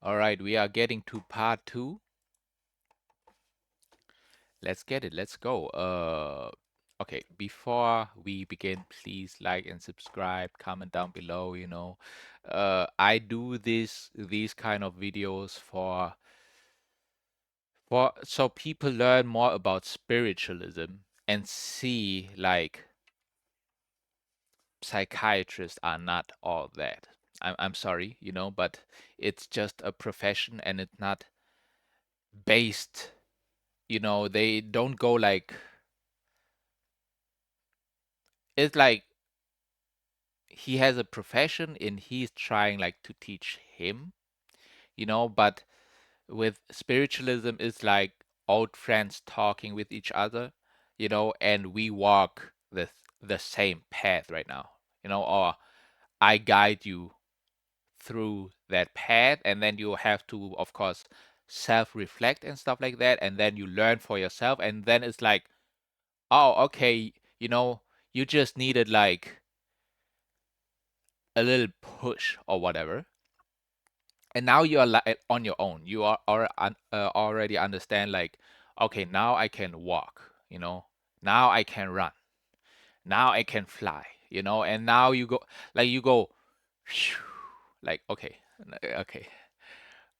All right, we are getting to part two. Let's get it. Let's go. Okay, before we begin, please like and subscribe, comment down below, I do these kind of videos for so people learn more about spiritualism and see like psychiatrists are not all that. I'm sorry, but it's just a profession and it's not based, they don't go like it's like he has a profession and he's trying like to teach him, but with spiritualism it's like old friends talking with each other, and we walk the same path right now, or I guide you through that path, and then you have to, of course, self-reflect and stuff like that, and then you learn for yourself, and then it's like, oh, okay, you just needed like a little push or whatever, and now you are like on your own. You already understand like, okay, now I can walk, now I can run, now I can fly, and now you go like, okay, okay,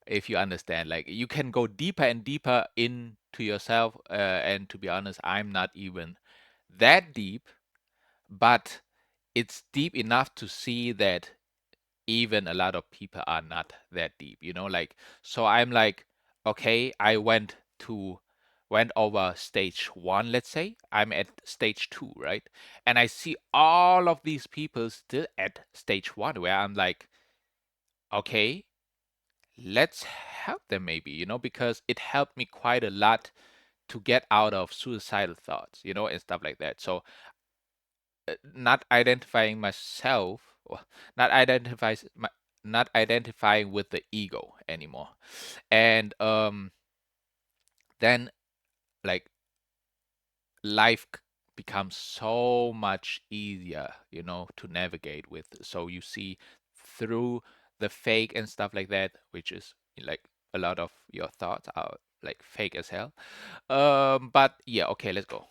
if you understand, like you can go deeper and deeper into yourself, and to be honest, I'm not even that deep, but it's deep enough to see that even a lot of people are not that deep, like, so I'm like, okay, I went over stage one, let's say I'm at stage two, right? And I see all of these people still at stage one, where I'm like, okay, let's help them maybe, because it helped me quite a lot to get out of suicidal thoughts, and stuff like that. So not identifying myself, or not identifies my, not identifying with the ego anymore, and then like life becomes so much easier, to navigate with. So you see through the fake and stuff like that, which is like a lot of your thoughts are like fake as hell. But yeah, okay, let's go.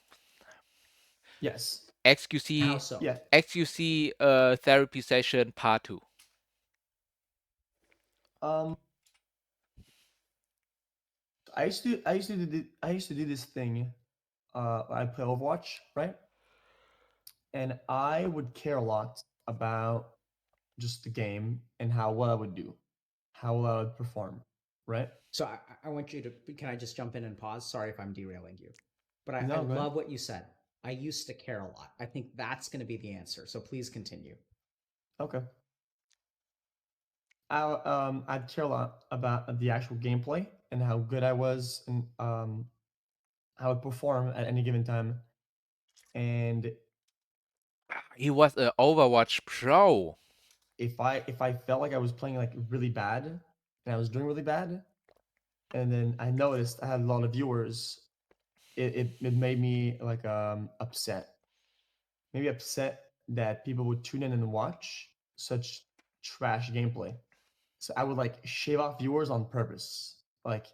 Yes. How XQC, so? Yeah. XQC, therapy session part two. Um, I used to do this thing. I play Overwatch, right? And I would care a lot about just the game and how well I would do, how well I would perform, right? So I want you to, can I just jump in and pause? Sorry if I'm derailing you. But I No, go ahead. love what you said. I used to care a lot. I think that's going to be the answer. So please continue. Okay. I'd care a lot about the actual gameplay and how good I was and how I would perform at any given time. And He was an Overwatch pro. if I felt like I was playing like really bad and I was doing really bad, and then I noticed I had a lot of viewers, it made me like upset. Maybe upset that people would tune in and watch such trash gameplay. So I would like shave off viewers on purpose. Like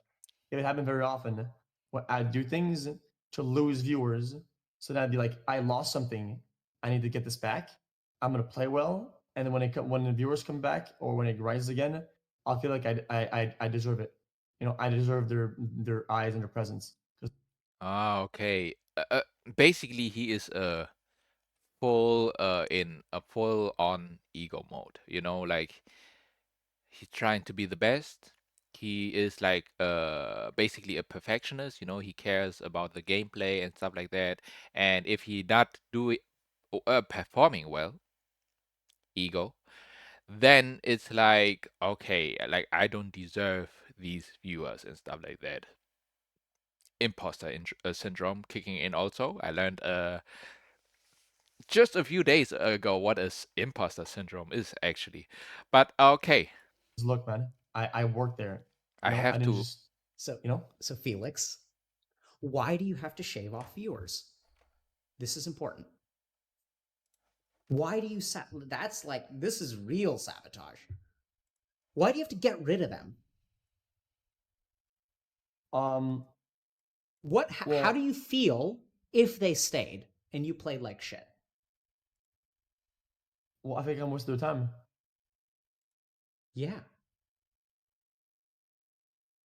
it would happen very often. When I'd do things to lose viewers. So then I'd be like, I lost something. I need to get this back. I'm gonna play well, and then when the viewers come back or when it rises again, I'll feel like I deserve it. I deserve their eyes and their presence. Ah, okay. Basically, he is in a full on ego mode. Like he's trying to be the best. He is like basically a perfectionist. He cares about the gameplay and stuff like that. And if he not doing performing well, ego, then it's like, okay, like I don't deserve these viewers and stuff like that. Imposter syndrome kicking in also. I learned just a few days ago what is imposter syndrome is actually. But okay, Look, man, I worked there. I I have didn't to. just So, you know so Felix, why do you have to shave off viewers? This is important. Why do you that's like, this is real sabotage. Why do you have to get rid of them? Um, How do well, you feel if they stayed and you played like shit? I think I'm wasting their time. Yeah.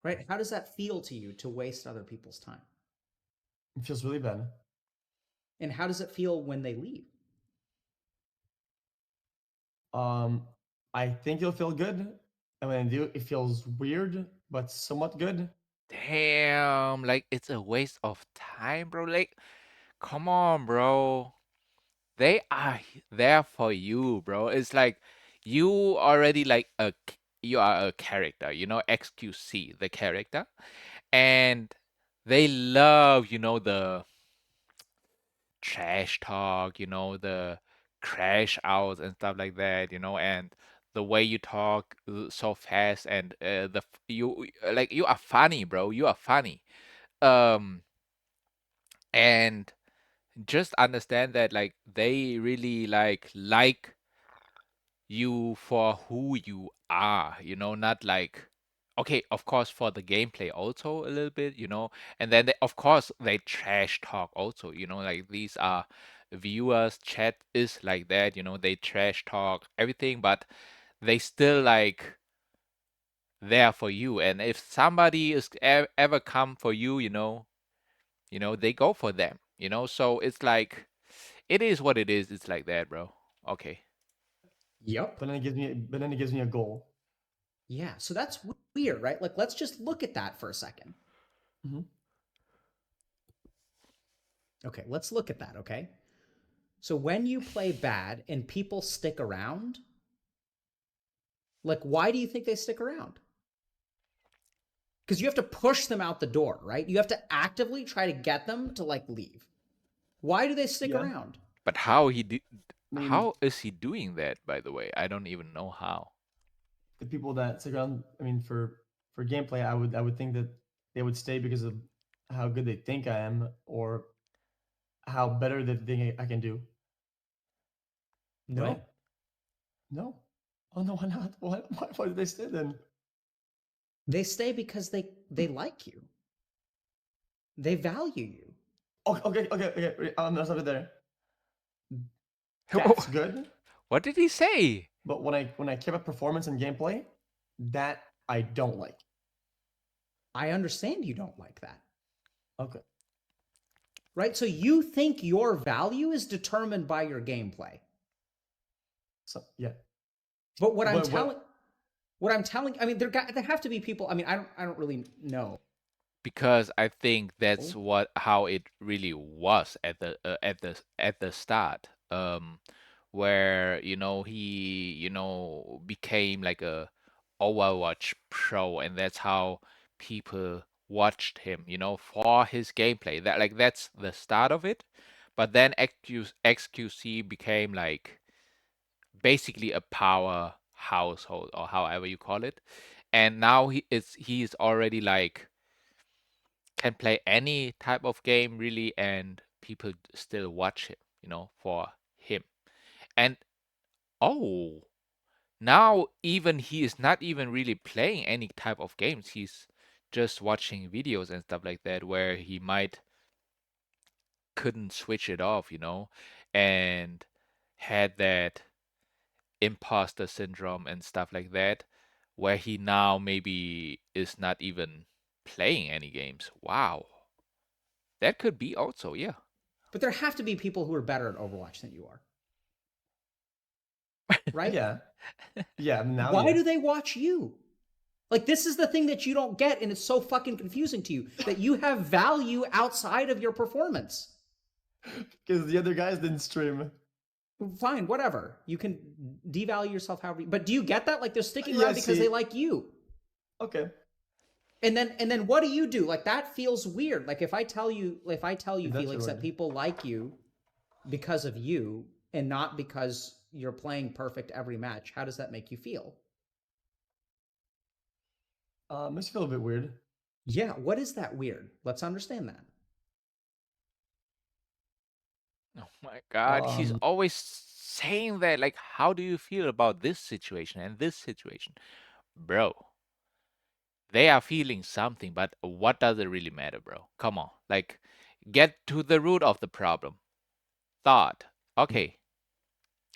Right? How does that feel to you to waste other people's time? It feels really bad. And how does it feel when they leave? Um, I think it'll feel good, and when I do, it feels weird, but somewhat good. Damn, like it's a waste of time, bro. Like, come on, bro. They are there for you, bro. It's like you already like you are a character, xQc, the character, and they love, the trash talk, the crash outs and stuff like that, and the way you talk so fast and like you are funny, bro. You are funny. Um, and just understand that like they really like you for who you are, not like okay, of course for the gameplay also a little bit, and then of course they trash talk also, like these are viewers, chat is like that, they trash talk everything, but they still like there for you. And if somebody is ever come for you, they go for them, so it's like it is what it is. It's like that, bro. Okay. Yep. But then it gives me a goal. Yeah. So that's weird, right? Like, let's just look at that for a second. Hmm. Okay. Let's look at that. Okay. So when you play bad and people stick around, like, why do you think they stick around? Because you have to push them out the door, right? You have to actively try to get them to like leave. Why do they stick Yeah, around? But I mean, how is he doing that, by the way? I don't even know how. the people that stick around. I mean, for gameplay, I would think that they would stay because of how good they think I am, or how better they think I can do. Right? No, No. Oh no, why not? Why did they stay then? they stay because they like you. They value you. Okay, okay, okay, okay. I'll stop it there. That's good, What did he say? but when I keep up performance and gameplay, that I don't like. I understand you don't like that. Okay. Right? So you think your value is determined by your gameplay. So yeah. But What what I'm telling, I mean, there have to be people. I mean, I don't really know. Because I think that's how it really was at the start. Where he became like a Overwatch pro, and that's how people watched him, for his gameplay. That's the start of it. But then XQC became like basically a power household, or however you call it. And now he's already like can play any type of game really, and people still watch him, for him. And oh, now even he is not even really playing any type of games. He's just watching videos and stuff like that, where he might couldn't switch it off, and had that imposter syndrome and stuff like that, where he now maybe is not even playing any games. Wow. That could be also, yeah. But there have to be people who are better at Overwatch than you are, right? yeah. Yeah, now Why yeah. do they watch you? Like, this is the thing that you don't get, and it's so fucking confusing to you that you have value outside of your performance. Because the other guys didn't stream. Fine, whatever. You can devalue yourself however. But do you get that? Like, they're sticking Yeah, around because they see. like you. Okay. And then what do you do? Like, that feels weird. Like, if I tell you, That's Felix, that weird. people like you because of you and not because you're playing perfect every match, how does that make you feel? Makes me feel a bit weird. Yeah, what is that weird? Let's understand that. Oh my God, he's Um, always saying that. Like, how do you feel about this situation and this situation? Bro, They are feeling something, but what does it really matter, bro? Come on. Like, get to the root of the problem. Thought. Okay,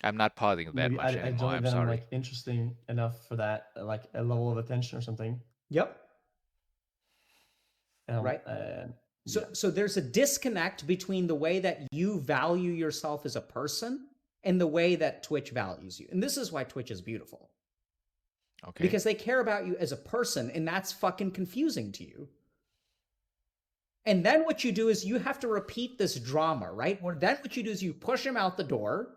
I'm not pausing that Maybe much I anymore. don't think I'm that I'm sorry. like interesting enough for that, like a level of attention or something. Yep. Um, Right. uh, So yeah. so there's a disconnect between the way that you value yourself as a person and the way that Twitch values you. And this is why Twitch is beautiful. Okay. Because they care about you as a person, and that's fucking confusing to you. And then what you do is you have to repeat this drama, right? Or then what you do is you push him out the door.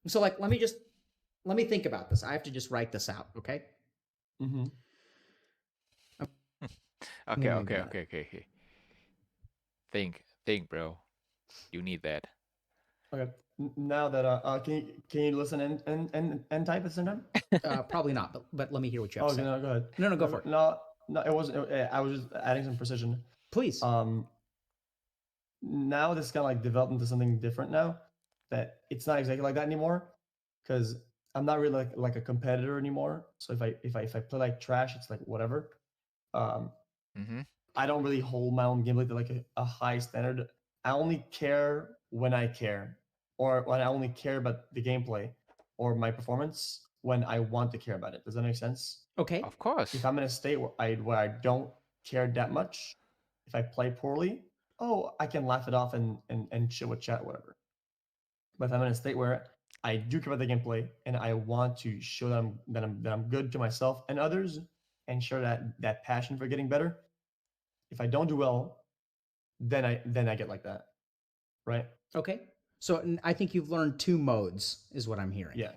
So like let me think about this. I have to just write this out, okay? Mm-hmm. I'm Okay, gonna think okay, about it. okay, okay, okay. Think, bro. You need that. Okay. Now that can you listen and type at the same time? Probably not, but let me hear what you have Oh, to say. no, go ahead. No, no, go No, for it. no, no, it wasn't. I was just adding some precision. Please. Um, Now this is kind of like developed into something different now. That it's not exactly like that anymore, because I'm not really like a competitor anymore. So if I play like trash, it's like whatever. Um, Mm-hmm. I don't really hold my own gameplay to like a high standard. I only care when I care, or when I only care about the gameplay or my performance when I want to care about it. Does that make sense? Okay. Of If course. I'm in a state where I don't care that much, if I play poorly, oh, I can laugh it off and chill with chat, whatever. But if I'm in a state where I do care about the gameplay and I want to show that I'm good to myself and others, and share that passion for getting better, if I don't do well, then I get like that, right? Okay. So I think you've learned two modes, is what I'm hearing. Yeah,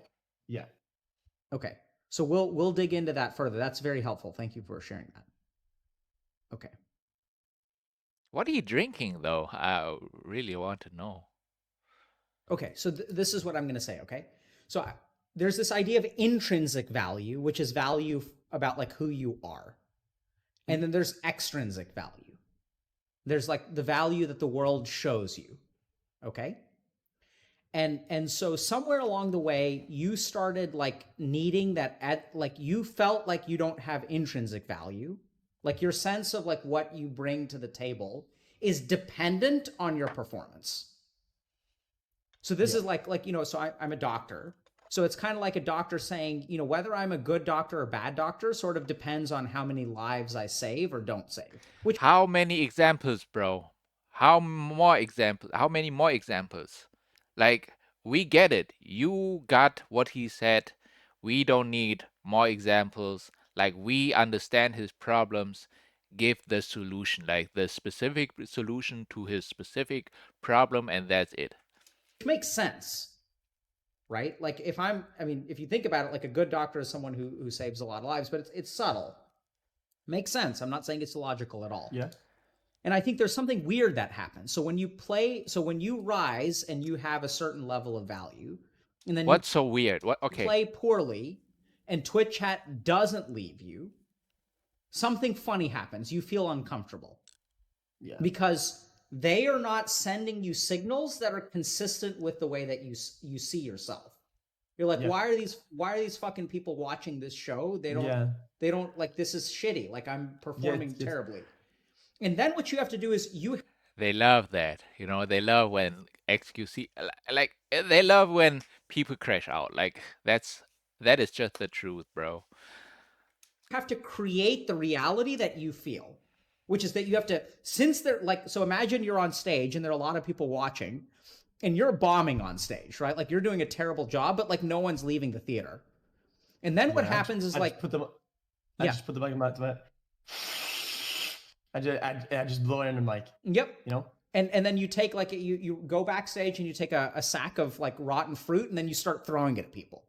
yeah. Okay. So we'll dig into that further. That's very helpful. Thank you for sharing that. Okay. What are you drinking, though? I really want to know. Okay. So this is what I'm going to say. Okay. So there's this idea of intrinsic value, which is value about like who you are, and then there's extrinsic value. There's like the value that the world shows you. Okay. And so somewhere along the way you started like needing that at like you felt like you don't have intrinsic value, like your sense of like what you bring to the table is dependent on your performance. So this Yeah. is like so I'm a doctor, so it's kind of like a doctor saying, whether I'm a good doctor or bad doctor sort of depends on how many lives I save or don't save, which How many examples, bro? How more examples? How many more examples? Like, we get it. You got what he said. We don't need more examples. Like, we understand his problems. Give the solution, like the specific solution to his specific problem, and that's it. makes sense, right? Like if you think about it, like a good doctor is someone who saves a lot of lives, but it's subtle. Makes sense. I'm not saying it's illogical at all. Yeah. And I think there's something weird that happens. So when you rise and you have a certain level of value, and then you What's so weird? What? Okay. play poorly and Twitch chat doesn't leave you, something funny happens. You feel uncomfortable Yeah. because they are not sending you signals that are consistent with the way that you see yourself. You're like, Yeah. why are these fucking people watching this show? Yeah. They don't like this is shitty. Like I'm Yeah. performing terribly. And then what you have to do is you They love that. They love when xQc, like, they love when people crash out. Like, that is just the truth, bro. have to create the reality that you feel, which is that you have to, since they're like, so imagine you're on stage and there are a lot of people watching and you're bombing on stage, right? Like you're doing a terrible job, but like no one's leaving the theater. And then what Yeah. happens is I just like, put them. I yeah, just put the mic in my. I just blow it in the mic. yep. You know. And then you take like you go backstage and you take a sack of like rotten fruit and then you start throwing it at people.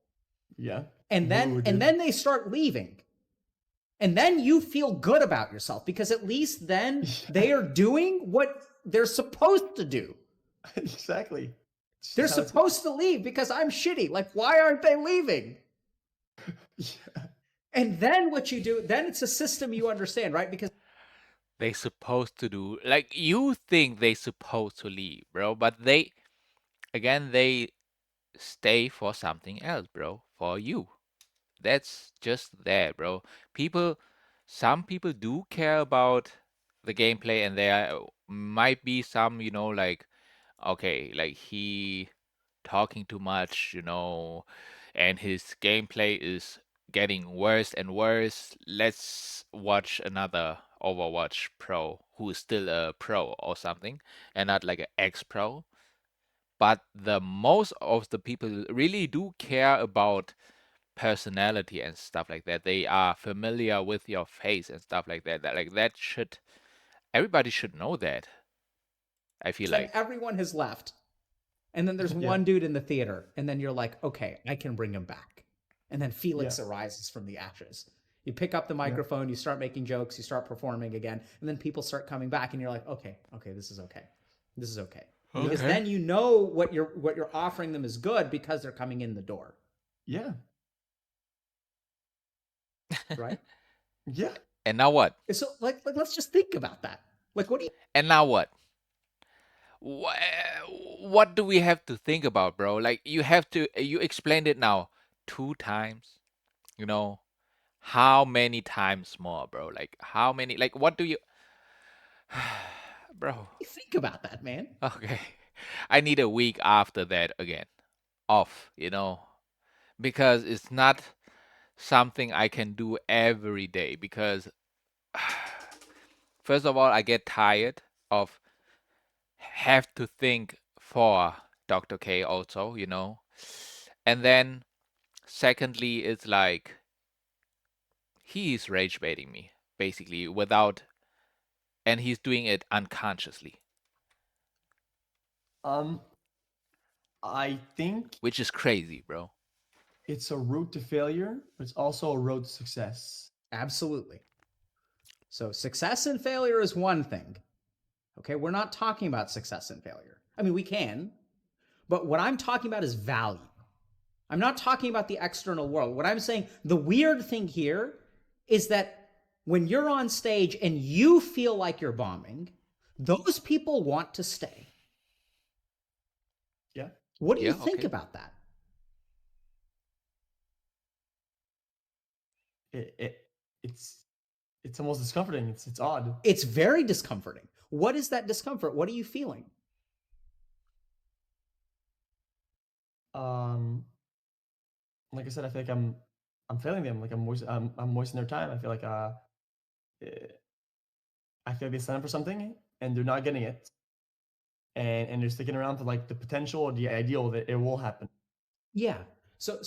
Yeah. And Boo, then dude. they start leaving. And then you feel good about yourself because at least then they are doing what they're supposed to do. Exactly. They're supposed to leave because I'm shitty. Like, why aren't they leaving? Yeah. And then what you do, then it's a system you understand, right? Because They supposed to do, like, you think they supposed to leave, bro, but they stay for something else, bro, for you. That's just that, bro. People some people do care about the gameplay, and there might be some, like, okay, like he talking too much, and his gameplay is getting worse and worse. Let's watch another Overwatch pro who is still a pro or something, and not like an ex-pro. But the most of the people really do care about personality and stuff like that. They are familiar with your face and stuff like that. Like that should everybody should know that. I feel Then like. everyone has left. And then there's Yeah. one dude in the theater, and then you're like, okay, I can bring him back. And then Yeah. Felix arises from the ashes. You pick up the Yeah. microphone, you start making jokes, you start performing again, and then people start coming back, and you're like, okay, this is okay. This is okay. Because Okay. then you know what you're offering them is good because they're coming in the door, Yeah. right? Yeah. And now what? So let's just think about that. Like, what do you And now what? Wha- What do we have to think about, bro? Like you explained it now 2 times. You know, how many times more, bro? Like how many? Like what do you, bro? think about that, man? Okay, I need a week after that again off. Because it's not something I can do every day. Because first of all, I get tired of have to think for Dr. K also, and then secondly, it's like he's rage baiting me basically without, and he's doing it unconsciously, Um, I think which is crazy, bro. it's a route to failure, but it's also a road to success. Absolutely. So success and failure is one thing. Okay, we're not talking about success and failure. I mean, we can, but what I'm talking about is value. I'm not talking about the external world. What I'm saying, the weird thing here is that when you're on stage and you feel like you're bombing, those people want to stay. Yeah. What do you Yeah, think okay. about that? It it's it's almost discomforting. It's odd. It's very discomforting. What is that discomfort? What are you feeling? Um, like I said, I feel like I'm failing them. Like I'm wasting their time. I feel like eh, I feel like they signed up for something and they're not getting it, and they're sticking around for like the potential or the ideal that it will happen. Yeah. So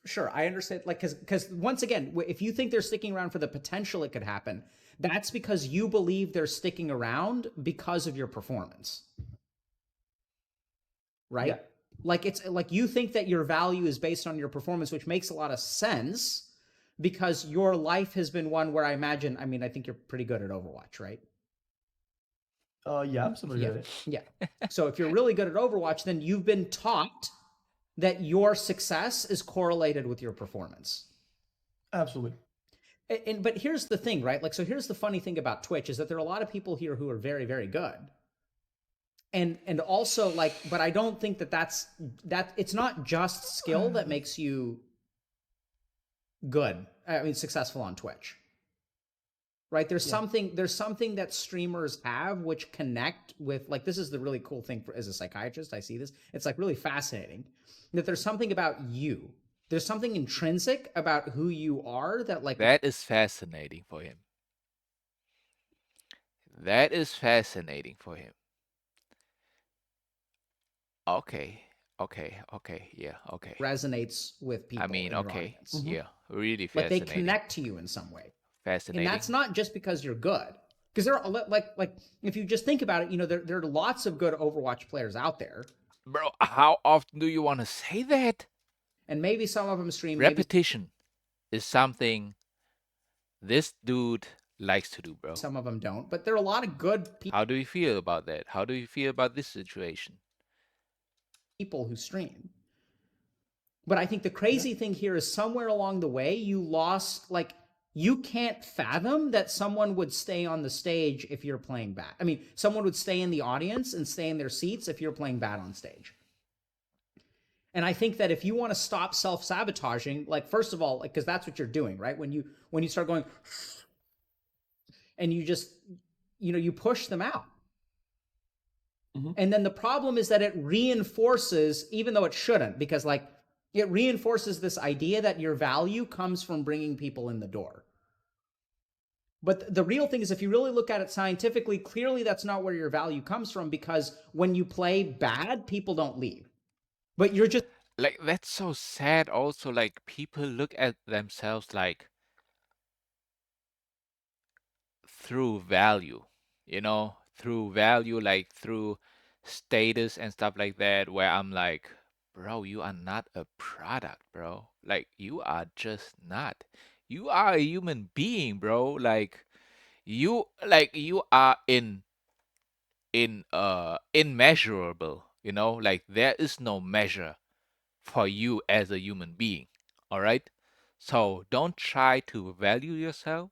sure, I understand. Like, because once again, if you think they're sticking around for the potential it could happen, that's because you believe they're sticking around because of your performance, Yeah. right? Like it's like you think that your value is based on your performance, which makes a lot of sense because your life has been one where I imagine. I mean, I think you're pretty good at Overwatch, right? Yeah. I'm super good Yeah. at it. Yeah. So if you're really good at Overwatch, then you've been taught that your success is correlated with your performance. Absolutely. But here's the thing, right? Like, so here's the funny thing about Twitch is that there are a lot of people here who are very, very good, and also like, but I don't think that it's not just skill that makes you good. I mean, successful on Twitch, right? Yeah. There's something that streamers have which connect with, like, this is the really cool thing for as a psychiatrist. I see this. It's like really fascinating that there's something about you. There's something intrinsic about who you are that like That is fascinating for him. That is fascinating for him. Okay. Okay. Okay. Yeah. Okay. resonates with I people mean, in your okay. audience. Hmm. Yeah. Really Like they fascinating. connect to you in some way. And that's Fascinating. not just because you're good. Because there are like if you just think about it, there are lots of good Overwatch players out there, Bro, how often do you want to say that? and maybe some of them stream, maybe Repetition is something this dude likes to do, bro. some of them don't. But there are a lot of good How do you feel about that? How do you feel about this situation? people who stream. But I think the Yeah. crazy thing here is somewhere along the way you lost like you can't fathom that someone would stay on the stage if you're playing bad. I mean, someone would stay in the audience and stay in their seats if you're playing bad on stage. And I think that if you want to stop self-sabotaging, like first of all, like because that's what you're doing, right? When you start going and you just you push them out. Mm-hmm. And then the problem is that it reinforces, even though it shouldn't, because like it reinforces this idea that your value comes from bringing people in the door. But the real thing is, if you really look at it scientifically, clearly that's not where your value comes from, because when you play bad, people don't leave. But you're just Like that's so sad also, like people look at themselves like through value, through value, like through status and stuff like that, where I'm like, bro, you are not a product, bro. Like you are just not. You are a human being, bro. Like you are immeasurable, like there is no measure for you as a human being. All right? So don't try to value yourself,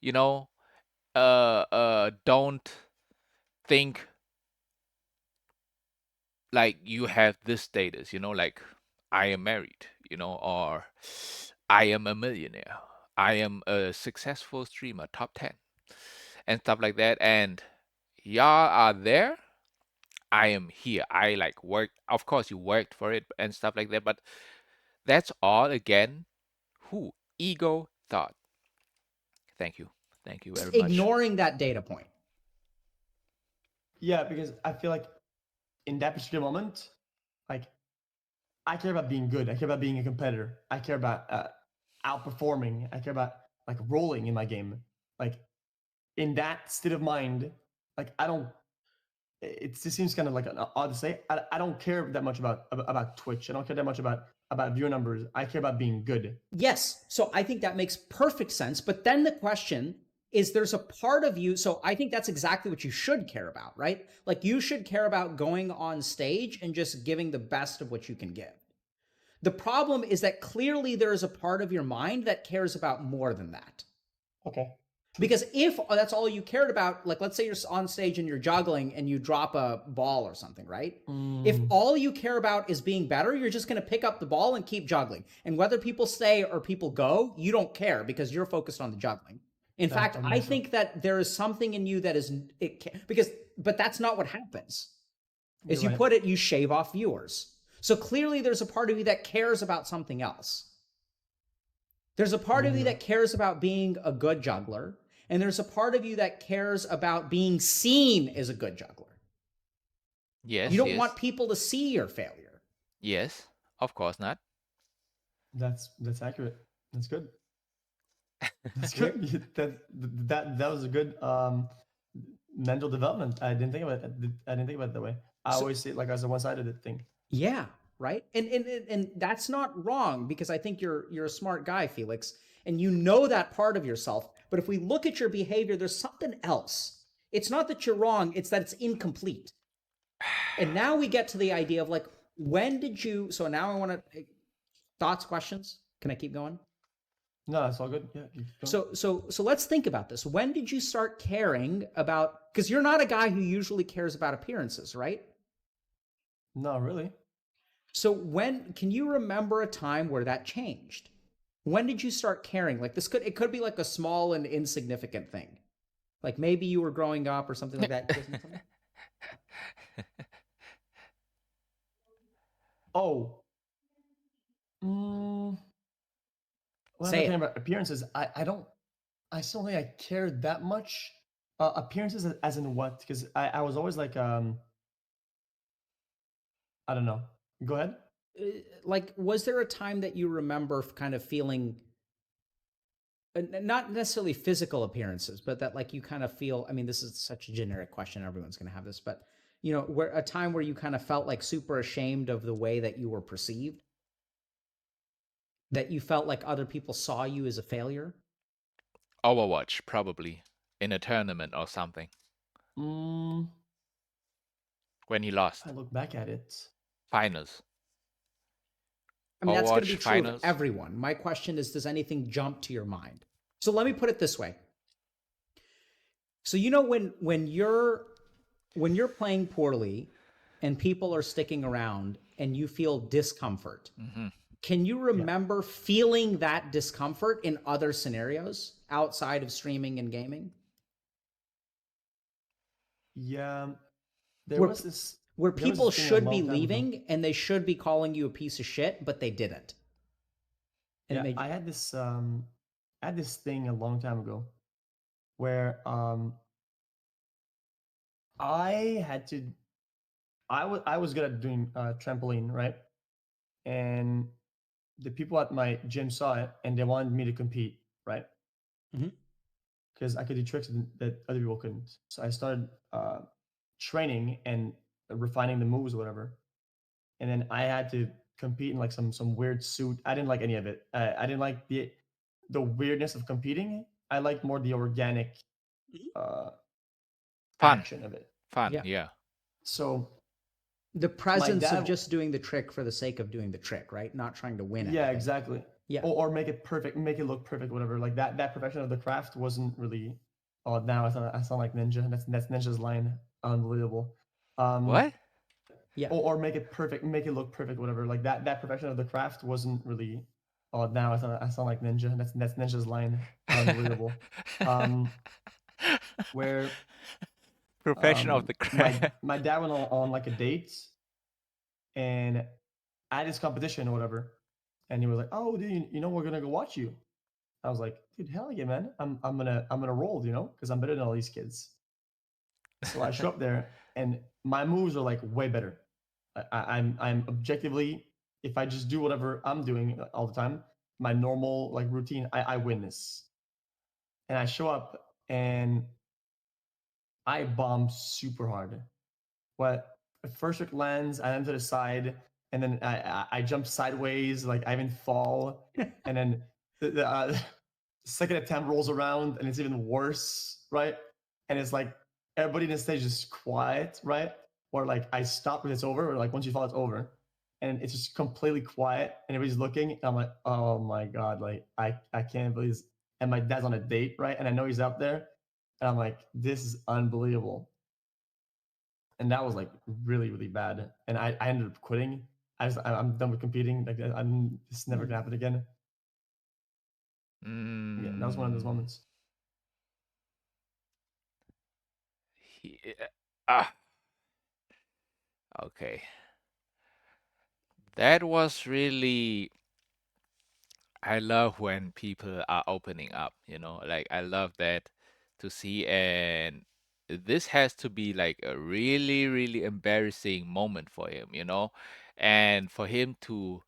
you know, don't think like you have this status, like I am married, or I am a millionaire, I am a successful streamer, top 10, and stuff like that. And y'all are there. I am here. I like work. Of course, you worked for it and stuff like that, but that's all again. Who? Ego thought. Thank you. Thank you very much. ignoring that data point. Yeah, because I feel like in that particular moment, like I care about being good. I care about being a competitor. I care about outperforming. I care about like rolling in my game. Like in that state of mind, like I don't. It just seems kind of like odd to say. I don't care that much about Twitch. I don't care that much about viewer numbers. I care about being good. Yes. So I think that makes perfect sense. But then the question is, there's a part of you. So I think that's exactly what you should care about, right? Like you should care about going on stage and just giving the best of what you can give. The problem is that clearly there is a part of your mind that cares about more than that. Okay. Because if that's all you cared about, like let's say you're on stage and you're juggling and you drop a ball or something, right? If all you care about is being better, you're just going to pick up the ball and keep juggling. And whether people stay or people go, you don't care because you're focused on the juggling. In fact, I think that there is something in you that is but that's not what happens. As you put it, you shave off viewers. So clearly there's a part of you that cares about something else. There's a part of you that cares about being a good juggler, and there's a part of you that cares about being seen as a good juggler. Yes, You don't yes, want people to see your failure. yes. Of course not. That's accurate. That's good. That's good. That was a good mental development. I didn't think about it. I didn't think about it that way. I always see it like as a one-sided thing. Yeah, right. And that's not wrong, because I think you're a smart guy, Felix, and you know that part of yourself. But if we look at your behavior, there's something else. It's not that you're wrong; it's that it's incomplete. And now we get to the idea of like, when did you? So now I want to thoughts, questions. Can I keep going? No, that's all good. Yeah. So let's think about this. When did you start caring about? Because you're not a guy who usually cares about appearances, right? No, really. So when can you remember a time where that changed? When did you start caring? Like it could be like a small and insignificant thing. Like maybe you were growing up or something like that. Oh. When I'm Say talking it. about appearances, I don't. I still don't think I care that much. Appearances as in what? Because I was always like I don't know. Go ahead. Like, was there a time that you remember kind of feeling not necessarily physical appearances, but that like you kind of feel, I mean, this is such a generic question, everyone's going to have this, but where a time where you kind of felt like super ashamed of the way that you were perceived, that you felt like other people saw you as a failure? Overwatch, probably in a tournament or something Mm, when he if I lost look back at it. finals. I mean, that's going to Overwatch be true of finals. everyone. My question is, does anything jump to your mind? So let me put it this way. So when you're playing poorly and people are sticking around, and you feel discomfort. Hmm. Can you Yeah. remember feeling that discomfort in other scenarios outside of streaming and gaming? Yeah. There Where was this where there was people this thing a should be long time ago. leaving and they should be calling you a piece of shit, but they didn't. And it Yeah, made you I had this thing a long time ago where I had to I was good at doing trampoline, right? And the people at my gym saw it and they wanted me to compete, right? Mhm. Because I could do tricks that other people couldn't. So I started training and refining the moves or whatever. And then I had to compete in like some weird suit. I didn't like any of it. I didn't like the weirdness of competing. I liked more the organic uh, Fun, action of it. fun. Yeah. Yeah. So The my presence of dad, just doing the trick for the sake of doing the trick, right? Not trying to win yeah, anything. exactly. Yeah. Or make it perfect, make it look perfect, whatever. Like that perfection of the craft wasn't really. Oh, now I sound like Ninja. That's Ninja's line. Unbelievable. What? Yeah. Or make it perfect, make it look perfect, whatever. Like that perfection of the craft wasn't really. Oh, now I sound like Ninja. That's Ninja's line. Unbelievable. Um, where Profession of the my craft. my dad went on like a date and at his competition or whatever, and he was like, "Oh, dude, you know we're gonna go watch you." I was like, "Dude, hell yeah, man! I'm gonna roll, you know, because I'm better than all these kids." So I show up there, and my moves are like way better. I'm objectively, if I just do whatever I'm doing all the time, my normal like routine, I win this. And I show up and I bomb super hard. What first trick lands, I land to the side, and then I jump sideways, like I even fall, and then the second attempt rolls around, and it's even worse, right? And it's like everybody in the stage is quiet, right? Or like I stop when it's over, or like once you fall, it's over, and it's just completely quiet, and everybody's looking. And I'm like, oh my god, like I can't believe this. And my dad's on a date, right? And I know he's up there, and I'm like, this is unbelievable, and that was like really bad. And I ended up quitting. I'm done with competing. Like I'm this never gonna Mm. happen again. Yeah, that was one of those Mm, moments. he, ah, okay. That was really. I love when people are opening up, like I love that to see. And this has to be like a really, really embarrassing moment for him. And for him to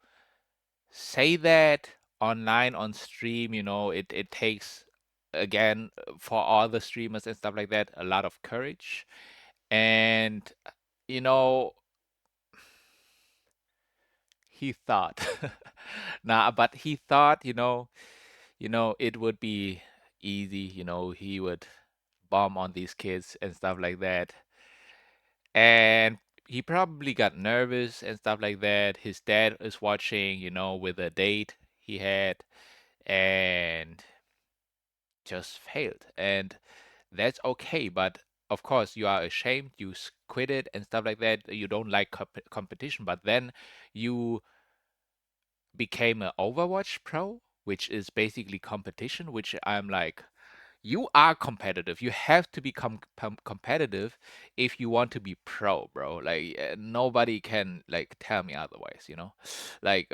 say that online on stream, it takes, again, for all the streamers and stuff like that, a lot of courage. And, you know, he thought, nah, but he thought, it would be easy, he would bomb on these kids and stuff like that. And he probably got nervous and stuff like that. His dad is watching, with a date he had, and just failed. And that's okay. But of course, you are ashamed, you quit it and stuff like that. You don't like competition, but then you became an Overwatch pro, which is basically competition, which I'm like, you are competitive. You have to become competitive if you want to be pro, bro. Like nobody can like tell me otherwise. Like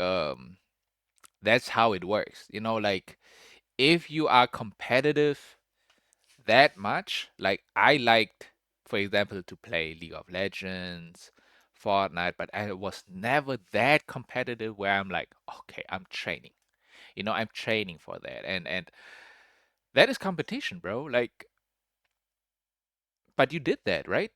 that's how it works. Like if you are competitive that much, like I liked, for example, to play League of Legends, Fortnite, but I was never that competitive where I'm like, okay, I'm training. I'm training for that. And that is competition, bro. Like, but you did that, right?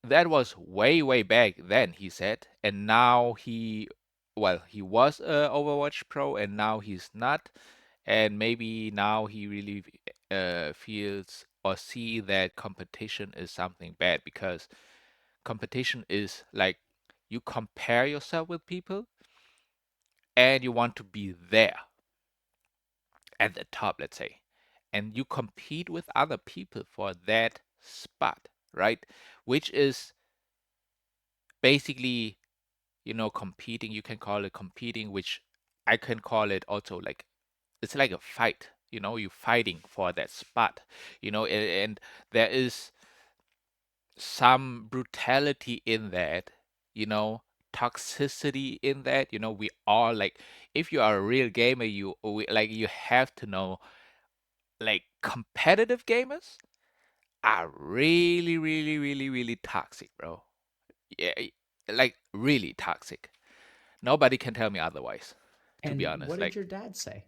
That was way, way back then, he said. And now he was a Overwatch pro and now he's not. And maybe now he really feels or see that competition is something bad, because competition is like you compare yourself with people and you want to be there at the top, let's say. And you compete with other people for that spot, right? Which is basically competing. You can call it competing, which I can call it also like it's like a fight. You're fighting for that spot. And there is some brutality in that, you know, toxicity in that. We all like, if you are a real gamer, like you have to know, like competitive gamers are really, really, really, really toxic, bro. Yeah, like really toxic. Nobody can tell me otherwise, to be And what honest. did Like, your dad say?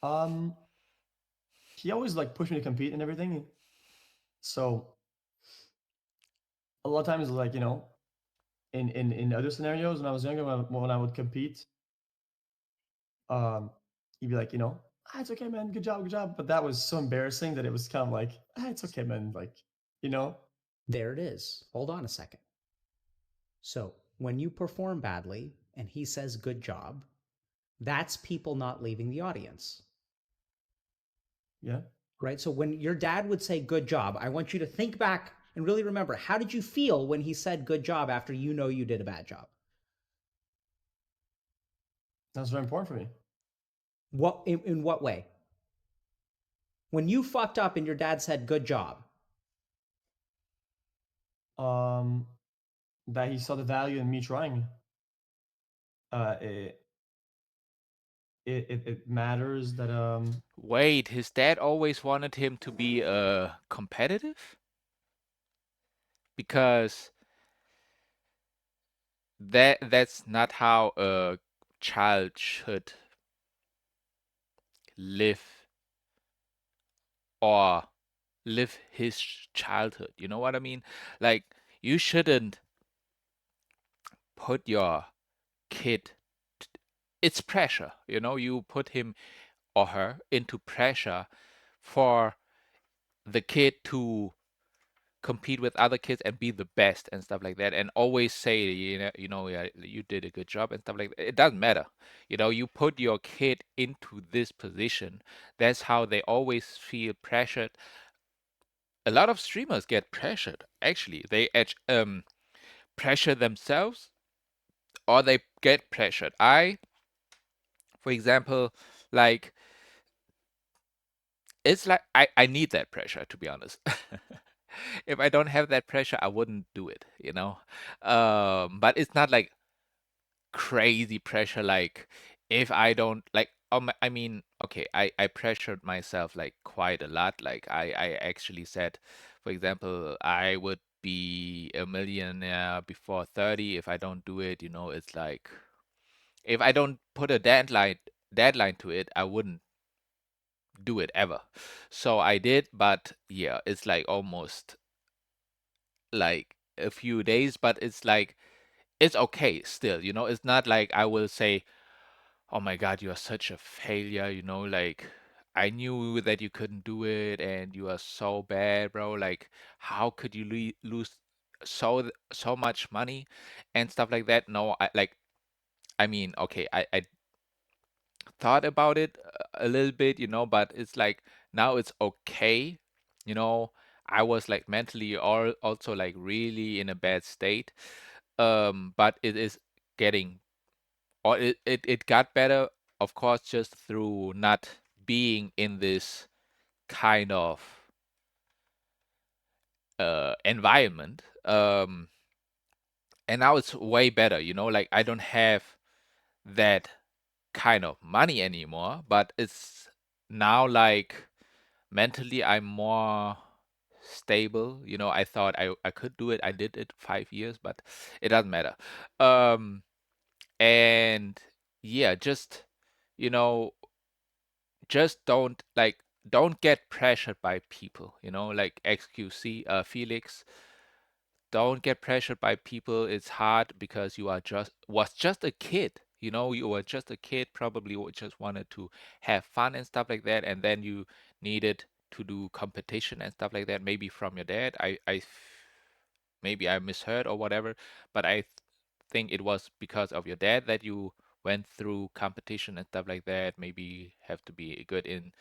Um, he always like pushed me to compete and everything. So a lot of times, like in other scenarios when I was younger, when I would compete, um, he'd be like, it's okay, man, good job, good job. But that was so embarrassing that it was kind of like, it's okay, man, like, you know, There it is. Hold on a second. So, when you perform badly and he says good job, that's people not leaving the audience, yeah. right? So, when your dad would say good job, I want you to think back and really remember, how did you feel when he said good job after you know you did a bad job? That's very important for me. What in what way? When you fucked up and your dad said good job, Um, that he saw the value in me trying. Uh, it it matters that wait, his dad always wanted him to be competitive? Because that's not how a child should live, or live his childhood. You know what I mean? Like, you shouldn't put your kid, it's pressure. You put him or her into pressure for the kid to compete with other kids and be the best and stuff like that, and always say, yeah, you did a good job and stuff like that. It doesn't matter. You put your kid into this position. That's how they always feel pressured. A lot of streamers get pressured. Actually, they pressure themselves, or they get pressured. For example, like, it's like I need that pressure, to be honest. If I don't have that pressure, I wouldn't do it. But it's not like crazy pressure. Like, if I don't like, I mean, okay, I pressured myself like quite a lot. Like, I actually said, for example, I would be a millionaire before 30. If I don't do it, it's like, if I don't put a deadline to it, I wouldn't do it ever. So I did, but yeah, it's like almost like a few days, but it's like, it's okay still. It's not like I will say, "Oh my God, you are such a failure," like, "I knew that you couldn't do it and you are so bad, bro. Like, how could you lose so much money and stuff like that." No, I mean, okay, I thought about it a little bit, but it's like, now it's okay. You know, I was like mentally also like really in a bad state. But it is getting, or it got better, of course, just through not being in this kind of environment. And now it's way better, like, I don't have that kind of money anymore, but it's now like, mentally I'm more stable. I thought I could do it. I did it 5 years, but it doesn't matter. Um, and yeah, you know, just don't get pressured by people, like XQC, Felix. Don't get pressured by people. It's hard because you are just a kid. You were just a kid, probably just wanted to have fun and stuff like that, and then you needed to do competition and stuff like that. Maybe from your dad. Maybe I misheard or whatever, but I think it was because of your dad that you went through competition and stuff like that. Maybe have to be good in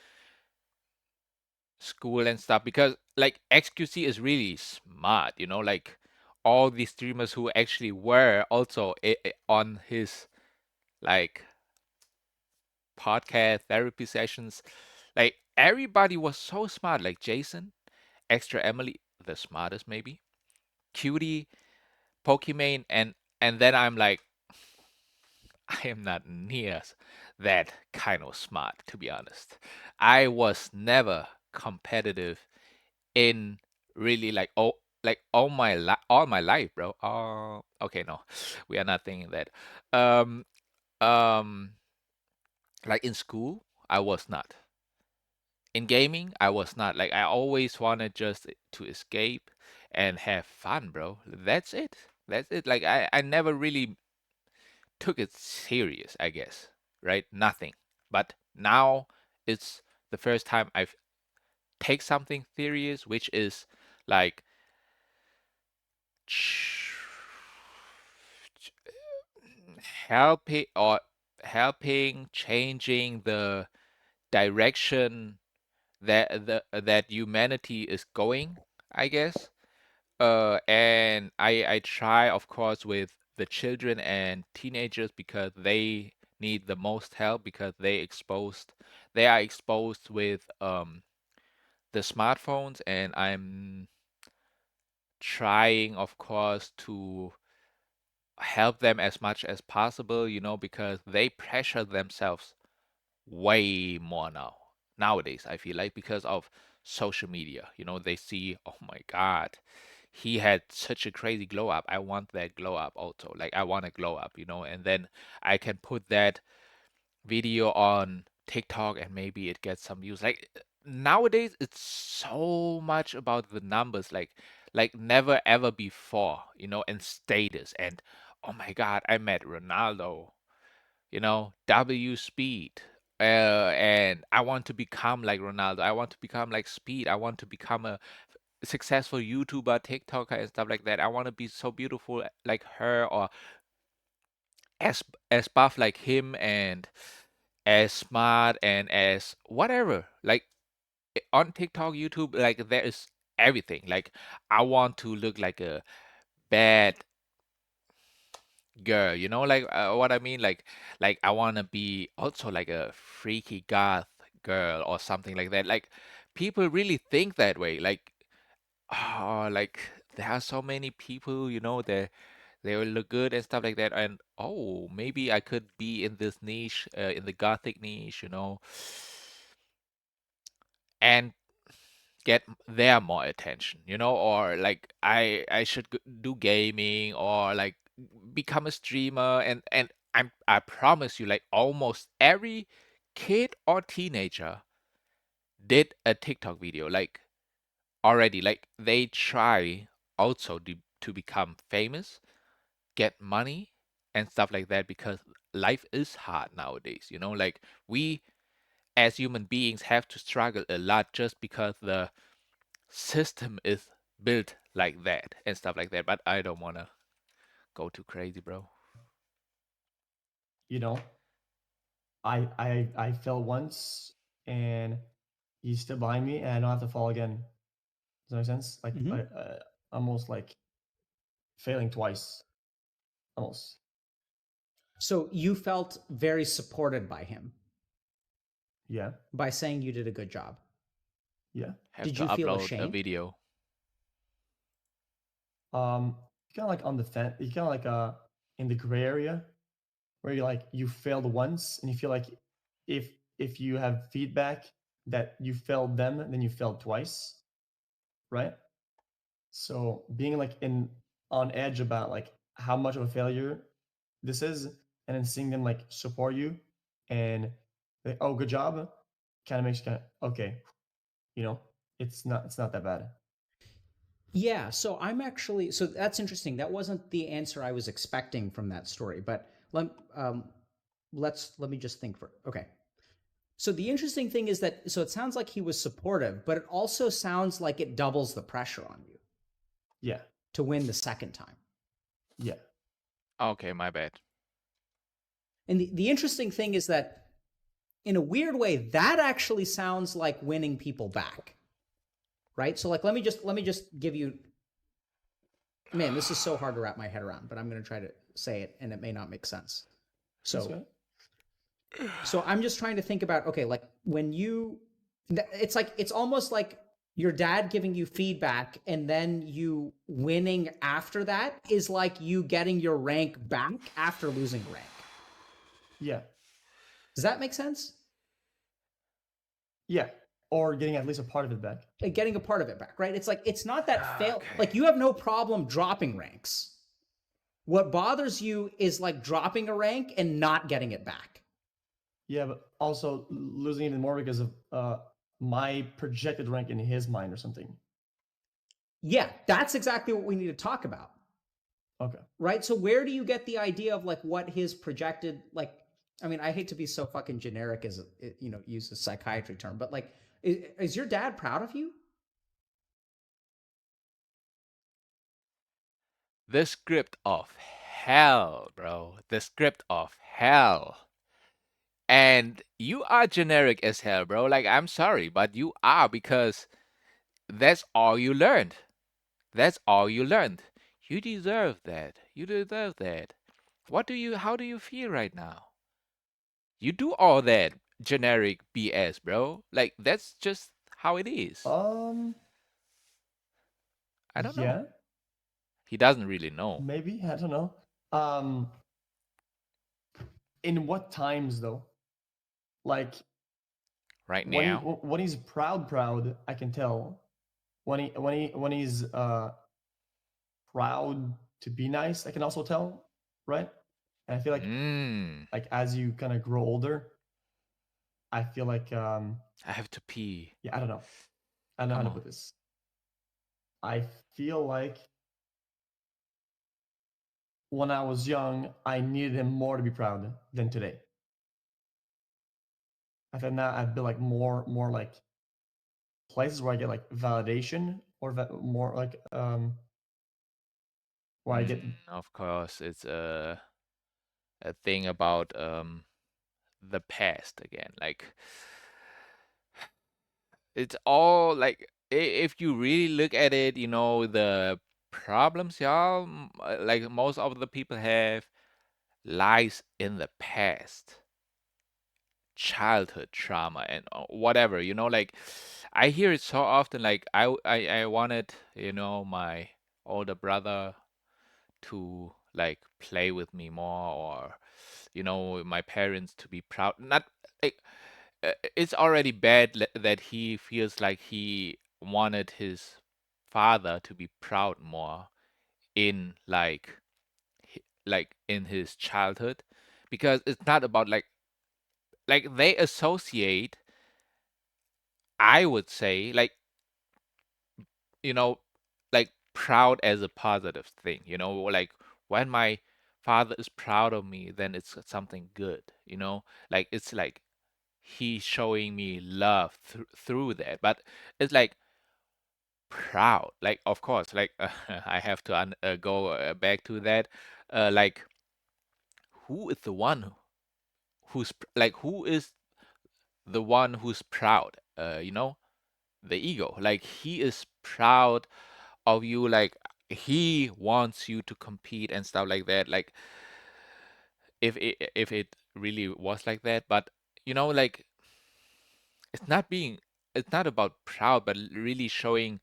school and stuff, because like XQC is really smart, like, all these streamers who actually were also on his like podcast therapy sessions, like everybody was so smart. Like Jason, Extra Emily, the smartest maybe, Cutie, Pokimane, and then I'm like, I am not near that kind of smart, to be honest. I was never competitive in really like all my life, bro. Okay, no, we are not thinking that. Um, um, like in school, I was not. In gaming, I was not. Like I always wanted just to escape and have fun, bro. That's it. That's it. Like I never really took it serious, I guess. Right? Nothing. But now it's the first time I've take something serious, which is like helping or helping changing the direction that humanity is going, I guess. And I try, of course, with the children and teenagers because they need the most help because they are exposed with the smartphones, and I'm trying, of course, to help them as much as possible, because they pressure themselves way more nowadays, I feel like, because of social media. They see, oh my God, he had such a crazy glow up. I want that glow up also. Like, I want to glow up, and then I can put that video on TikTok and maybe it gets some views. Like nowadays, it's so much about the numbers, like never ever before, and status. And oh my God, I met Ronaldo, W Speed. And I want to become like Ronaldo. I want to become like Speed. I want to become a successful YouTuber, TikToker, and stuff like that. I want to be so beautiful like her, or as as buff like him, and as smart and as whatever. Like on TikTok, YouTube, like there is everything. Like I want to look like a bad girl, like what I mean. Like I want to be also like a freaky goth girl or something like that. Like people really think that way. Like like there are so many people, they will look good and stuff like that. And oh, maybe I could be in this niche, in the gothic niche, and get their more attention, or like I should do gaming, or like become a streamer. And I promise you, like almost every kid or teenager did a TikTok video, like already. Like they try also to become famous, get money and stuff like that, because life is hard nowadays, like we as human beings have to struggle a lot just because the system is built like that and stuff like that. But I don't want to go too crazy, bro. You know, I fell once and he's still behind me and I don't have to fall again. Does that make sense? Like Mm-hmm. almost like failing twice, almost. So you felt very supported by him Yeah, by saying you did a good job. yeah. Have Did to you feel upload a ashamed? video. Kind of like on the fence. You kind of like in the gray area where you like you failed once and you feel like if if you have feedback that you failed them, then you failed twice, right? So being like in on edge about like how much of a failure this is, and then seeing them like support you and like, oh, good job, kind of makes you kind of okay, you know, it's not that bad. Yeah, so I'm actually so that's interesting. That wasn't the answer I was expecting from that story, but let me just think for okay. So the interesting thing is that so it sounds like he was supportive, but it also sounds like it doubles the pressure on you Yeah, to win the second time. yeah, Okay, my bad. And the interesting thing is that in a weird way, that actually sounds like winning people back. Right? So like let me just give you man, this is so hard to wrap my head around, but I'm going to try to say it and it may not make sense. That's So, good. so I'm just trying to think about, okay, like when you, it's like, it's almost like your dad giving you feedback and then you winning after that is like you getting your rank back after losing rank. Yeah. Does that make sense? Yeah. Or getting at least a part of it back. Like getting a part of it back, right? It's like, it's not that fail, like Okay. you have no problem dropping ranks. What bothers you is like dropping a rank and not getting it back. Yeah, but also losing even more because of my projected rank in his mind or something. Yeah, that's exactly what we need to talk about. Okay. Right? So where do you get the idea of like what his projected like I mean, I hate to be so fucking generic as use a psychiatry term, but like is your dad proud of you? The script of hell, bro. The script of hell. And you are generic as hell, bro. Like, I'm sorry, but you are because that's all you learned. That's all you learned. You deserve that. You deserve that. How do you feel right now? You do all that generic BS, bro. Like, that's just how it is. Um I don't know. yeah, He doesn't really know maybe, I don't know. Um in what times though? Like right when he now. when he's proud, I can tell. When he's proud to be nice, I can also tell, right? And I feel Mmm. like as you kind of grow older, I feel like I have to pee. yeah, I don't know. I don't know how Come to on. put this. I feel like when I was young, I needed him more to be proud than today. I think now I've been like more like places where I get like validation or more like where I Mm, get of course, it's a thing about the past again. Like, it's all like if you really look at it, the problems y'all like most of the people have lies in the past, childhood trauma and whatever. Like I hear it so often. Like I wanted, my older brother to like play with me more, or my parents to be proud. Not like it's already bad that he feels like he wanted his father to be proud more in like in his childhood, because it's not about like they associate, I would say, you know like proud as a positive thing, like when my father is proud of me, then it's something good, like it's like he's showing me love through that. But it's like proud, like of course, like I have to go back to that, like who is the one who is the one who's proud, the ego, like he is proud of you, like he wants you to compete and stuff like that, like if it really was like that. But like it's not being it's not about proud, but really showing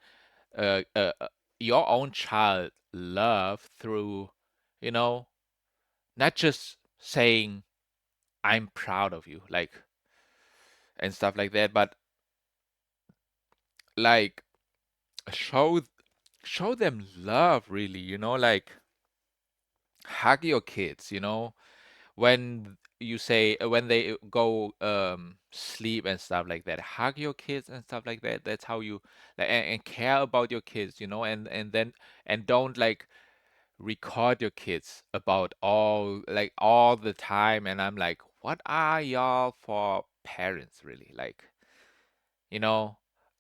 uh, uh uh, your own child love through, you know not just saying I'm proud of you, like, and stuff like that, but like show show them love, really, like hug your kids, when you say when they go sleep and stuff like that, hug your kids and stuff like that. That's how you like, and care about your kids, and then and don't like record your kids about all the time. And I'm like, what are y'all for parents, really? Like, you know,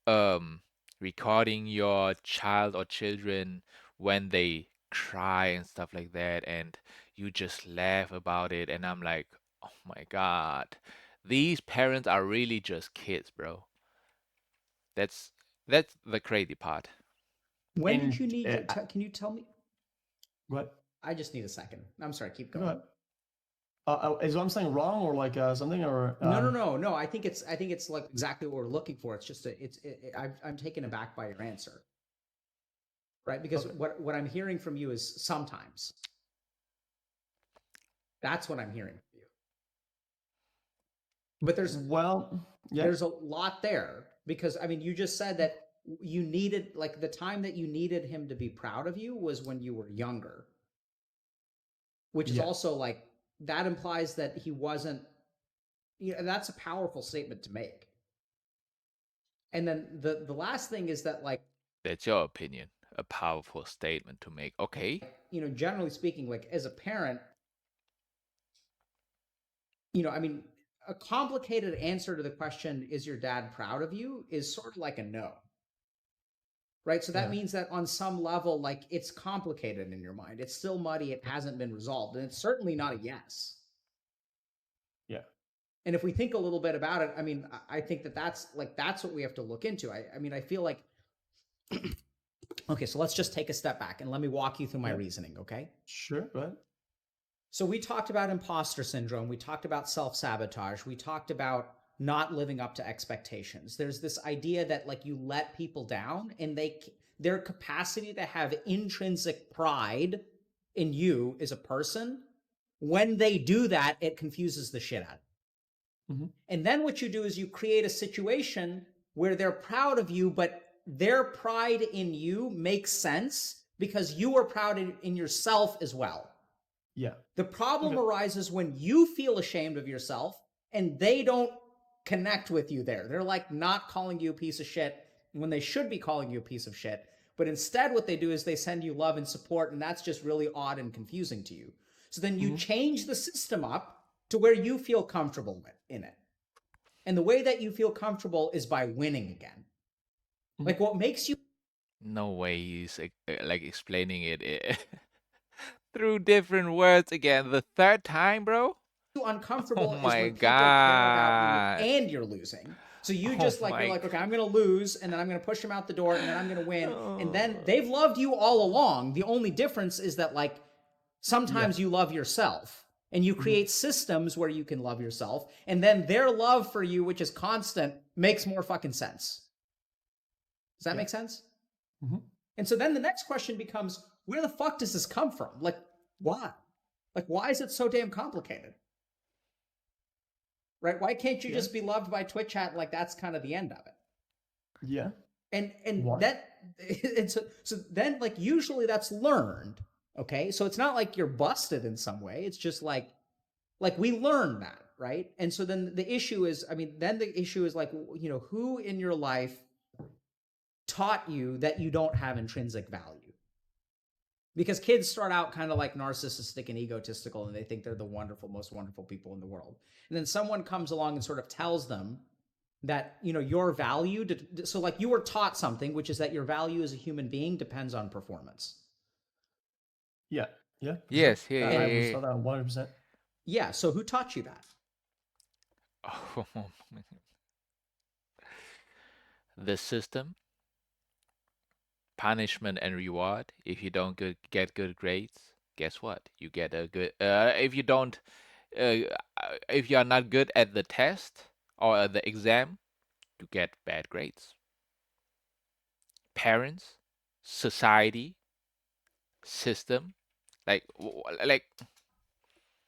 um, recording your child or children when they cry and stuff like that, and you just laugh about it. And I'm like, oh my God, these parents are really just kids, bro. That's that's the crazy part. When did in you need your can you tell me? What? I just need a second. I'm sorry. Keep Go going. ahead. Is what I'm saying wrong or like something or No. I think it's like exactly what we're looking for. It's just I'm taken aback by your answer, right? Because Okay. what I'm hearing from you is sometimes. That's what I'm hearing from you. But Well, yeah, there's a lot there because I mean you just said that you needed like the time that you needed him to be proud of you was when you were younger, which is yeah, also like that implies that he wasn't. You know, that's a powerful statement to make. And then the last thing is that like That's your opinion. A powerful statement to make. Okay. you know generally speaking like as a parent you know I mean a complicated answer to the question is your dad proud of you is sort of like a no, right? So that yeah, means that on some level like it's complicated in your mind, it's still muddy, it hasn't been resolved, and it's certainly not a yes. yeah, And if we think a little bit about it, I mean I think that that's what we have to look into. I mean I feel like okay, so let's just take a step back and let me walk you through my yeah. reasoning, okay? Sure, go ahead. So we talked about imposter syndrome, we talked about self-sabotage, we talked about not living up to expectations. There's this idea that like you let people down and their capacity to have intrinsic pride in you as a person, when they do that, it confuses the shit out of you. Mm-hmm. And then what you do is you create a situation where they're proud of you, but their pride in you makes sense because you are proud in yourself as well. Yeah. The problem Okay. arises when you feel ashamed of yourself and they don't connect with you there. They're like not calling you a piece of shit when they should be calling you a piece of shit. But instead, what they do is they send you love and support, and that's just really odd and confusing to you. So then you Mm-hmm. change the system up to where you feel comfortable in it. And the way that you feel comfortable is by winning again. Mm-hmm. Like what makes you No way he's like explaining it through different words again. The third time, bro? Oh uncomfortable is my when people care about you god. and you're losing. So you Oh just like you're my like, okay, I'm gonna lose, and then I'm gonna push them out the door, and then I'm gonna win, and then god. they've loved you all along. The only difference is that like Yeah. sometimes you love yourself, and you Mm-hmm. create systems where you can love yourself, and then their love for you, which is constant, makes more fucking sense. Does that Yeah. make sense? Mm-hmm. And so then the next question becomes, where the fuck does this come from? Like, why? Like, why is it so damn complicated? Right? Why can't you Yeah. just be loved by Twitch chat like that's kind of the end of it? Yeah. And Why? that and so then like usually that's learned, okay? So it's not like you're busted in some way. It's just like we learn that, right? And so then the issue is, I mean, then the issue is like, you know, who in your life taught you that you don't have intrinsic value? Because kids start out kind of like narcissistic and egotistical and they think they're the wonderful, most wonderful people in the world. And then someone comes along and sort of tells them that, you know, your value, so like you were taught something, which is that your value as a human being depends on performance. Yeah. Yeah. For sure. Yes, yeah, And I was yeah, taught that 100%. yeah, so who taught you that? yeah. Oh, the system, punishment and reward. If you don't get good grades, guess what? You get a good. If you don't, uh, if you are not good at the test or at the exam, you get bad grades. Parents, society, system, like like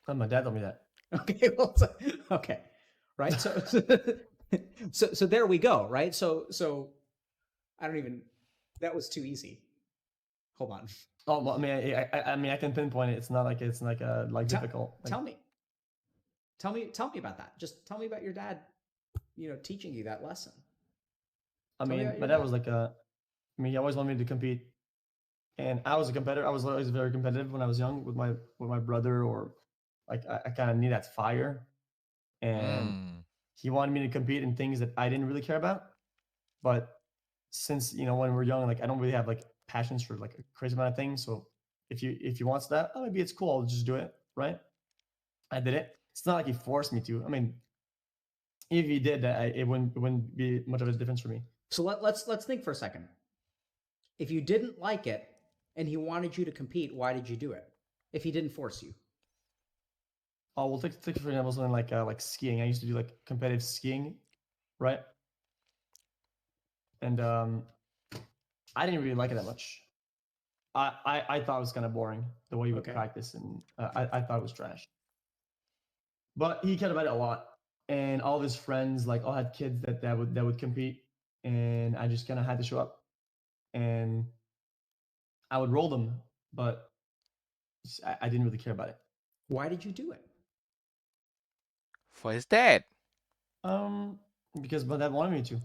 Oh, my dad told me that. Okay, well, so, okay, right? So, so there we go, right? So I don't even. That was too easy. Hold on. Oh, well, I mean, I mean, I can pinpoint it. It's not like it's like Tell, difficult. Like, tell me. Tell me about that. Just tell me about your dad, you know, teaching you that lesson. I Tell me mean, about my your dad dad. was like I mean, he always wanted me to compete, and I was a competitor. I was always very competitive when I was young with my brother, or like I kind of need that fire, and mm, he wanted me to compete in things that I didn't really care about. But since when we're young, like I don't really have like passions for like a crazy amount of things. So if he wants that, oh, maybe it's cool. I'll just do it, right? I did it. It's not like he forced me to. I mean, if he did that, it wouldn't be much of a difference for me. So let's think for a second. If you didn't like it, and he wanted you to compete, why did you do it? If he didn't force you. Oh, well, take for example something like skiing. I used to do like competitive skiing, right? And I didn't really like it that much. I thought it was kind of boring the way he would Okay. practice, and I thought it was trash. But he cared about it a lot, and all of his friends like all had kids that would compete, and I just kind of had to show up, and I would roll them, but I didn't really care about it. Why did you do it? For his dad. Um, because my dad wanted me to.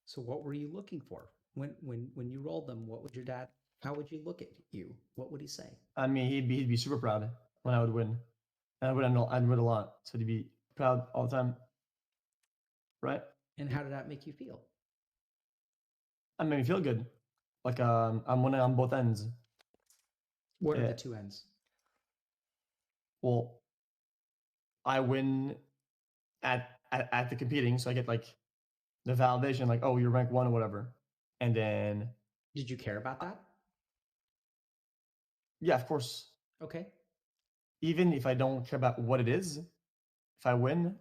So what were you looking for? When you rolled them, what would your dad, how would you look at you? What would he say? I mean, he'd be super proud when I would win, and I'd win a lot, so he'd be proud all the time, right? And how did that make you feel? That made me feel good, like I'm winning on both ends. What are Yeah. the two ends? Well, I win at the competing, so I get like the validation, like, oh, you're rank one or whatever. And then, Did you care about that? yeah, of course, Okay. even if I don't care about what it is, if I win,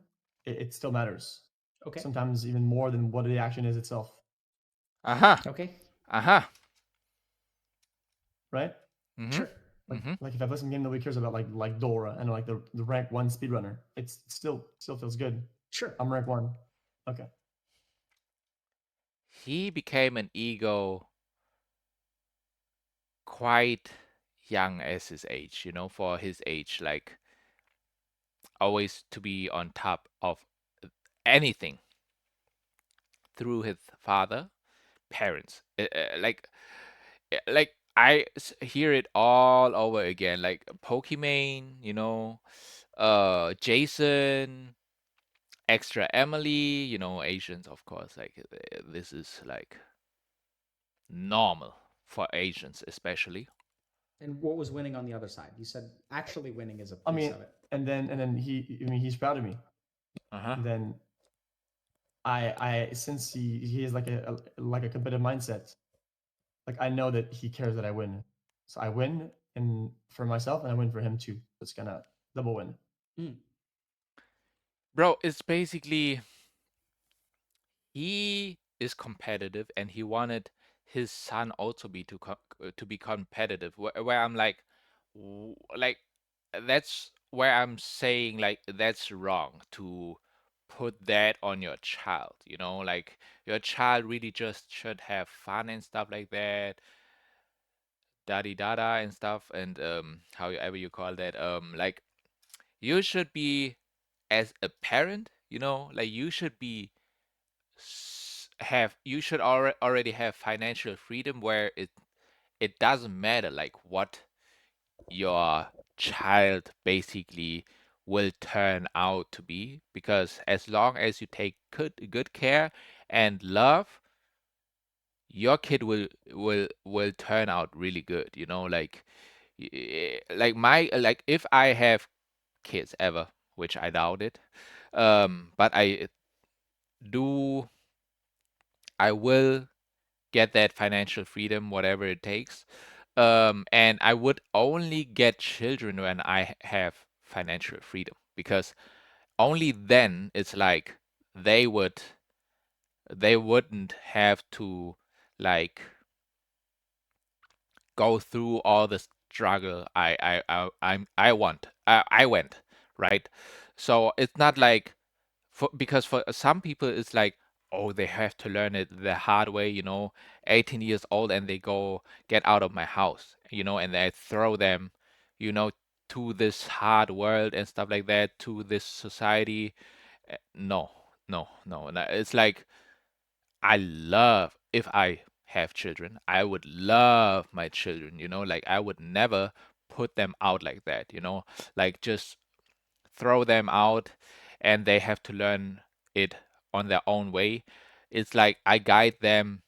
it still matters. Okay. Sometimes even more than what the action is itself, Aha. Okay. Aha. right? Mhm. Sure. Mhm. Like if I play some game nobody cares about, like Dora and like the rank one speedrunner, it still feels good. Sure. I'm rank one. Okay. He became an ego quite young as his age, for his age, like always to be on top of anything through his father, parents. Like I hear it all over again, like Pokimane, Jason, Extra Emily, Asians, of course. Like this is like normal for Asians, especially. And what was winning on the other side? You said actually winning is a I piece mean, of it. and then I mean, he's proud of me. Uh huh. Then I since he has like a competitive mindset, like I know that he cares that I win. So I win and for myself and I win for him too. It's gonna double win. Mm. Bro, it's basically he is competitive and he wanted his son also to be competitive. Where I'm like, like that's where I'm saying like that's wrong to put that on your child. Like your child really just should have fun and stuff like that, daddy dada and stuff, and however you call that. Like you should be as a parent, like you should be have you should already have financial freedom where it doesn't matter like what your child basically will turn out to be, because as long as you take good care and love, your kid will turn out really good, like like my like if I have kids ever, which I doubt it, but do I will get that financial freedom, whatever it takes. And I would only get children when I have financial freedom, because only then it's like they would they wouldn't have to like go through all the struggle I went, right? So it's not like because for some people it's like, oh, they have to learn it the hard way, 18 years old, and they go get out of my house, and I throw them, you know to this hard world and stuff like that, to this society. No, no, no, no. It's like I love, if I have children, I would love my children, like I would never put them out like that, like just throw them out and they have to learn it on their own way. It's like I guide them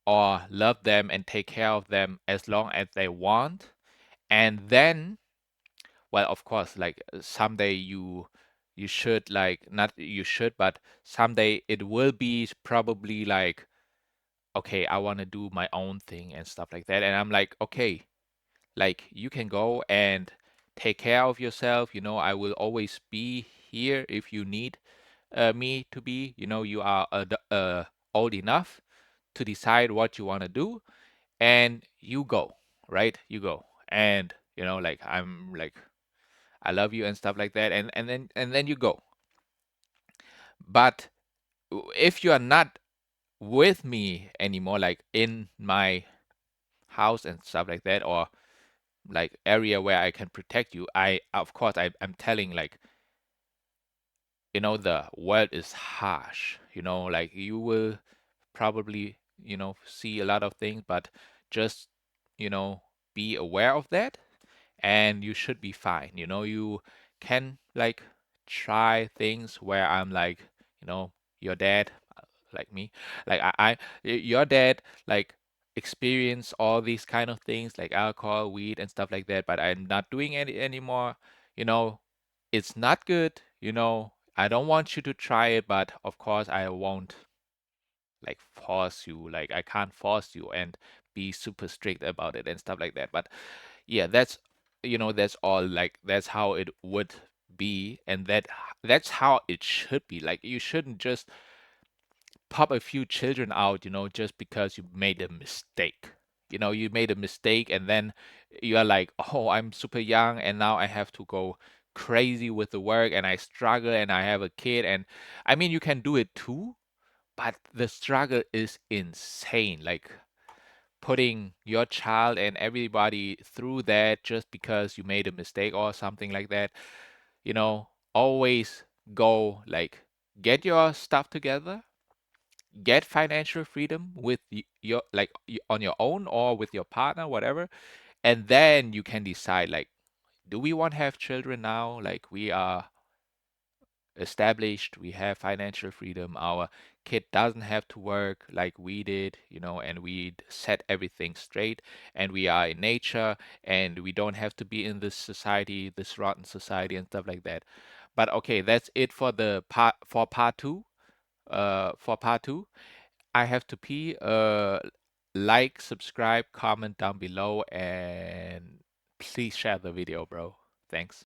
or love them and take care of them as long as they want. And then, well, of course, like someday you should, like, not you should, but someday it will be probably like okay, I want to do my own thing and stuff like that. And I'm like, okay, like you can go and take care of yourself. I will always be here if you need me to be. You are old enough to decide what you want to do, and you go, right? You go, and like I'm like I love you and stuff like that, and then you go. But if you are not with me anymore, like in my house and stuff like that, or like area where I can protect you, I of course I'm telling like the world is harsh. Like you will probably see a lot of things, but just you know be aware of that, and you should be fine. You can like try things where I'm like, your dad, like me, like your dad, like experience all these kind of things like alcohol, weed, and stuff like that, but I'm not doing it anymore. You know, it's not good. I don't want you to try it, but of course I won't like force you. Like I can't force you and be super strict about it and stuff like that. But yeah, that's all. Like that's how it would be, and that's how it should be. Like you shouldn't just pop a few children out, just because you made a mistake. You made a mistake, and then you are like, oh, I'm super young and now I have to go crazy with the work and I struggle and I have a kid. And I mean, you can do it too, but the struggle is insane. Like putting your child and everybody through that just because you made a mistake or something like that. Always go like get your stuff together, get financial freedom with your like on your own or with your partner, whatever, and then you can decide like, do we want to have children now? Like we are established, we have financial freedom, our kid doesn't have to work like we did, and we set everything straight, and we are in nature, and we don't have to be in this society, this rotten society and stuff like that. But okay, that's it for the part two. For part two, I have to pee. Like, subscribe, comment down below, and please share the video, bro. Thanks.